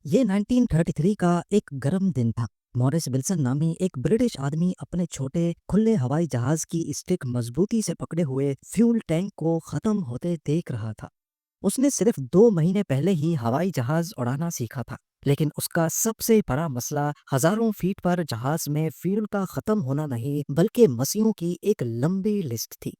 ये 1933 का एक गर्म दिन था। मॉरिस विल्सन नामी एक ब्रिटिश आदमी अपने छोटे खुले हवाई जहाज की स्टिक मजबूती से पकड़े हुए फ्यूल टैंक को खत्म होते देख रहा था। उसने सिर्फ 2 महीने पहले ही हवाई जहाज उड़ाना सीखा था, लेकिन उसका सबसे बड़ा मसला हजारों फीट पर जहाज में फ्यूल का खत्म होना नहीं, बल्कि मसीहों की एक लंबी लिस्ट थी,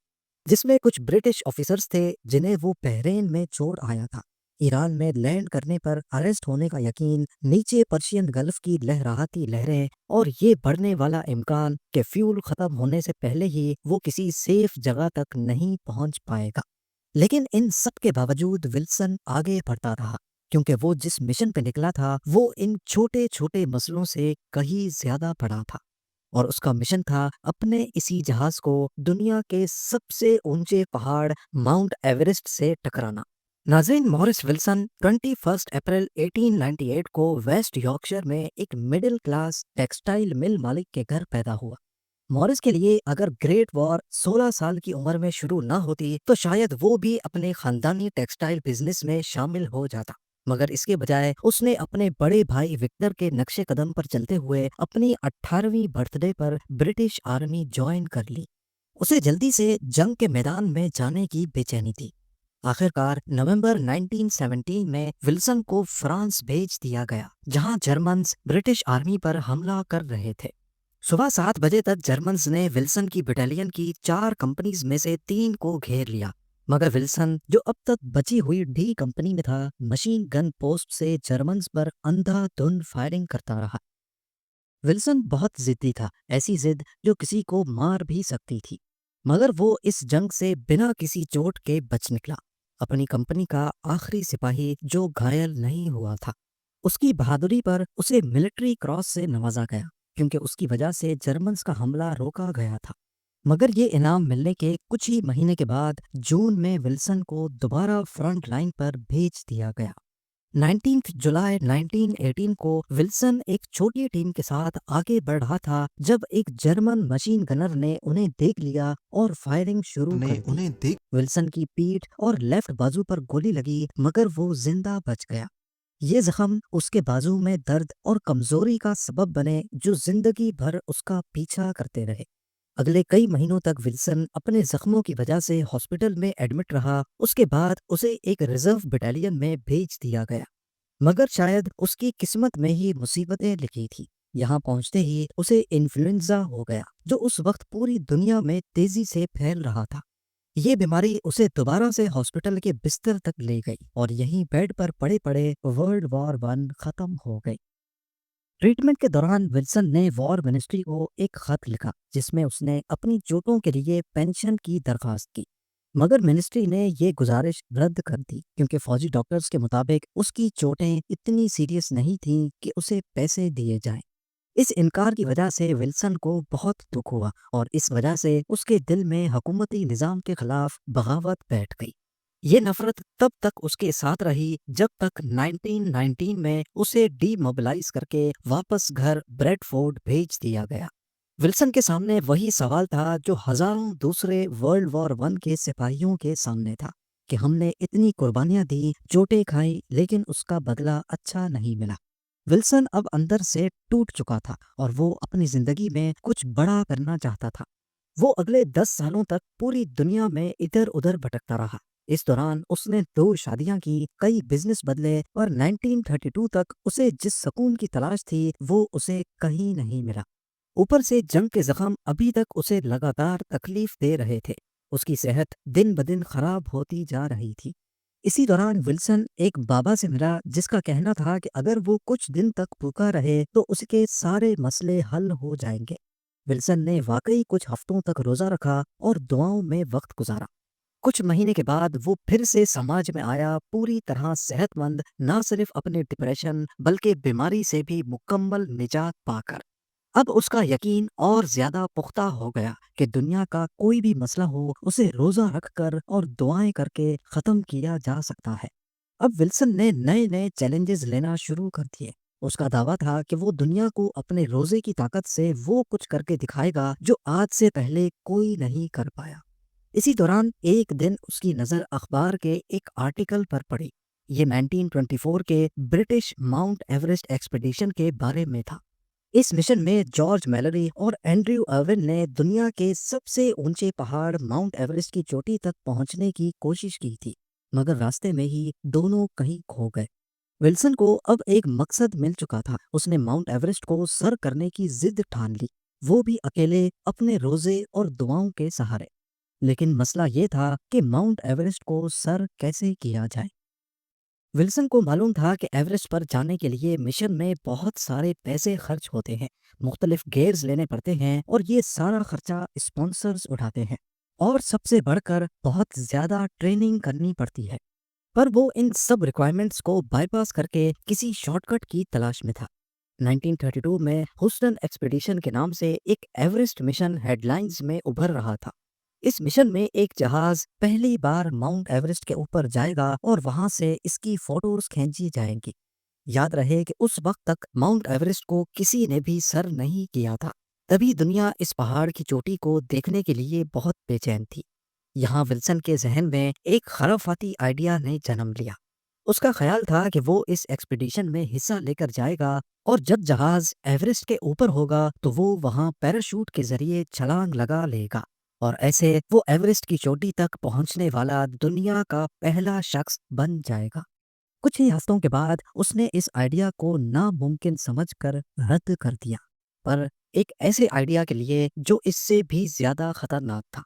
जिसमें कुछ ब्रिटिश ऑफिसर्स थे जिन्हें वो बहरेन में छोड़ आया था। ईरान में लैंड करने पर अरेस्ट होने का यकीन, नीचे पर्शियन गल्फ की लहराती लहरें और ये बढ़ने वाला इम्कान कि फ्यूल खत्म होने से पहले ही वो किसी सेफ जगह तक नहीं पहुंच पाएगा। लेकिन इन सब के बावजूद विल्सन आगे बढ़ता रहा, क्योंकि वो जिस मिशन पे निकला था वो इन छोटे छोटे मसलों से कहीं ज्यादा बड़ा था। और उसका मिशन था अपने इसी जहाज को दुनिया के सबसे ऊंचे पहाड़ माउंट एवरेस्ट से टकराना। नाज़रीन, मॉरिस विल्सन 21 अप्रैल 1898 को वेस्ट यॉर्कशायर में एक मिडिल क्लास टेक्सटाइल मिल मालिक के घर पैदा हुआ। मॉरिस के लिए अगर ग्रेट वॉर 16 साल की उम्र में शुरू ना होती तो शायद वो भी अपने खानदानी टेक्सटाइल बिजनेस में शामिल हो जाता, मगर इसके बजाय उसने अपने बड़े भाई विक्टर के नक्शे कदम पर चलते हुए अपनी 18वीं बर्थडे पर ब्रिटिश आर्मी ज्वाइन कर ली। उसे जल्दी से जंग के मैदान में जाने की बेचैनी थी। आखिरकार नवंबर 1917 में विल्सन को फ्रांस भेज दिया गया, जहां जर्मन्स ब्रिटिश आर्मी पर हमला कर रहे थे। सुबह 7 बजे तक जर्मन्स ने विल्सन की बटालियन की 4 कंपनीज में से 3 को घेर लिया, मगर विल्सन, जो अब तक बची हुई डी कंपनी में था, मशीन गन पोस्ट से जर्मन्स पर अंधाधुंध फायरिंग करता रहा। विल्सन बहुत जिद्दी था, ऐसी जिद जो किसी को मार भी सकती थी, मगर वो इस जंग से बिना किसी चोट के बच निकला, अपनी कंपनी का आखिरी सिपाही जो घायल नहीं हुआ था। उसकी बहादुरी पर उसे मिलिट्री क्रॉस से नवाजा गया, क्योंकि उसकी वजह से जर्मन्स का हमला रोका गया था। मगर ये इनाम मिलने के कुछ ही महीने के बाद जून में विल्सन को दोबारा फ्रंट लाइन पर भेज दिया गया। 19 जुलाई 1918 को विल्सन एक छोटी टीम के साथ आगे बढ़ रहा था जब एक जर्मन मशीन गनर ने उन्हें देख लिया और फायरिंग शुरू ने कर दी। उन्हें देख विल्सन की पीठ और लेफ्ट बाजू पर गोली लगी, मगर वो जिंदा बच गया। ये जख्म उसके बाजू में दर्द और कमजोरी का सबब बने, जो जिंदगी भर उसका पीछा करते रहे। अगले कई महीनों तक विल्सन अपने जख्मों की वजह से हॉस्पिटल में एडमिट रहा। उसके बाद उसे एक रिजर्व बटालियन में भेज दिया गया, मगर शायद उसकी किस्मत में ही मुसीबतें लिखी थी। यहाँ पहुंचते ही उसे इन्फ्लुएंजा हो गया, जो उस वक्त पूरी दुनिया में तेजी से फैल रहा था। ये बीमारी उसे दोबारा से हॉस्पिटल के बिस्तर तक ले गई और यहीं बेड पर पड़े पड़े वर्ल्ड वॉर 1 खत्म हो गई। ट्रीटमेंट के दौरान विल्सन ने वॉर मिनिस्ट्री को एक खत लिखा, जिसमें उसने अपनी चोटों के लिए पेंशन की दरखास्त की, मगर मिनिस्ट्री ने ये गुजारिश रद्द कर दी, क्योंकि फौजी डॉक्टर्स के मुताबिक उसकी चोटें इतनी सीरियस नहीं थीं कि उसे पैसे दिए जाएं। इस इनकार की वजह से विल्सन को बहुत दुख हुआ और इस वजह से उसके दिल में हुकूमती निज़ाम के खिलाफ बगावत बैठ गई। ये नफरत तब तक उसके साथ रही जब तक 1919 में उसे डीमोबिलाइज करके वापस घर ब्रेडफोर्ड भेज दिया गया। विल्सन के सामने वही सवाल था जो हजारों दूसरे वर्ल्ड वॉर 1 के सिपाहियों के सामने था, कि हमने इतनी कुर्बानियां दी, चोटें खाई, लेकिन उसका बदला अच्छा नहीं मिला। विल्सन अब अंदर से टूट चुका था और वो अपनी जिंदगी में कुछ बड़ा करना चाहता था। वो अगले 10 सालों तक पूरी दुनिया में इधर उधर भटकता रहा। इस दौरान उसने 2 शादियां की, कई बिजनेस बदले और 1932 तक उसे जिस सुकून की तलाश थी वो उसे कहीं नहीं मिला। ऊपर से जंग के जख्म अभी तक उसे लगातार तकलीफ दे रहे थे। उसकी सेहत दिन ब दिन खराब होती जा रही थी। इसी दौरान विल्सन एक बाबा से मिला, जिसका कहना था कि अगर वो कुछ दिन तक भूखा रहे तो उसके सारे मसले हल हो जाएंगे। विल्सन ने वाकई कुछ हफ्तों तक रोजा रखा और दुआओं में वक्त गुजारा। कुछ महीने के बाद वो फिर से समाज में आया, पूरी तरह सेहतमंद, ना सिर्फ अपने डिप्रेशन बल्कि बीमारी से भी मुकम्मल निजात पाकर। अब उसका यकीन और ज्यादा पुख्ता हो गया कि दुनिया का कोई भी मसला हो, उसे रोजा रखकर और दुआएं करके खत्म किया जा सकता है। अब विल्सन ने नए नए चैलेंजेस लेना शुरू कर दिए। उसका दावा था कि वो दुनिया को अपने रोजे की ताकत से वो कुछ करके दिखाएगा जो आज से पहले कोई नहीं कर पाया। इसी दौरान एक दिन उसकी नजर अखबार के एक आर्टिकल पर पड़ी, ये 1924 के ब्रिटिश माउंट एवरेस्ट एक्सपीडिशन के बारे में था। इस मिशन में जॉर्ज मैलरी और एंड्रयू अर्विन ने दुनिया के सबसे ऊंचे पहाड़ माउंट एवरेस्ट की चोटी तक पहुंचने की कोशिश की थी, मगर रास्ते में ही दोनों कहीं खो गए। विल्सन को अब एक मकसद मिल चुका था। उसने माउंट एवरेस्ट को सर करने की जिद ठान ली, वो भी अकेले अपने रोजे और दुआओं के सहारे। लेकिन मसला ये था कि माउंट एवरेस्ट को सर कैसे किया जाए। विल्सन को मालूम था कि एवरेस्ट पर जाने के लिए मिशन में बहुत सारे पैसे खर्च होते हैं, मुख्तलिफ गेयर्स लेने पड़ते हैं और ये सारा खर्चा स्पॉन्सर्स उठाते हैं। और सबसे बढ़कर बहुत ज़्यादा ट्रेनिंग करनी पड़ती है। पर वो इन सब रिक्वायरमेंट्स को बाईपास करके किसी शॉर्टकट की तलाश में था। 1932 में हुस्टन एक्सपीडिशन के नाम से एक एवरेस्ट मिशन हेडलाइंस में उभर रहा था। इस मिशन में एक जहाज पहली बार माउंट एवरेस्ट के ऊपर जाएगा और वहां से इसकी फोटोज खींची जाएंगी। याद रहे कि उस वक्त तक माउंट एवरेस्ट को किसी ने भी सर नहीं किया था। तभी दुनिया इस पहाड़ की चोटी को देखने के लिए बहुत बेचैन थी। यहाँ विल्सन के जहन में एक खराफाती आइडिया ने जन्म लिया। उसका ख्याल था कि वो इस एक्सपीडिशन में हिस्सा लेकर जाएगा और जब जहाज एवरेस्ट के ऊपर होगा तो वो वहां पैराशूट के जरिए छलांग लगा लेगा और ऐसे वो एवरेस्ट की चोटी तक पहुंचने वाला दुनिया का पहला शख्स बन जाएगा। कुछ ही हफ्तों के बाद उसने इस आइडिया को नामुमकिन समझकर रद्द कर दिया, पर एक ऐसे आइडिया के लिए जो इससे भी ज्यादा खतरनाक था।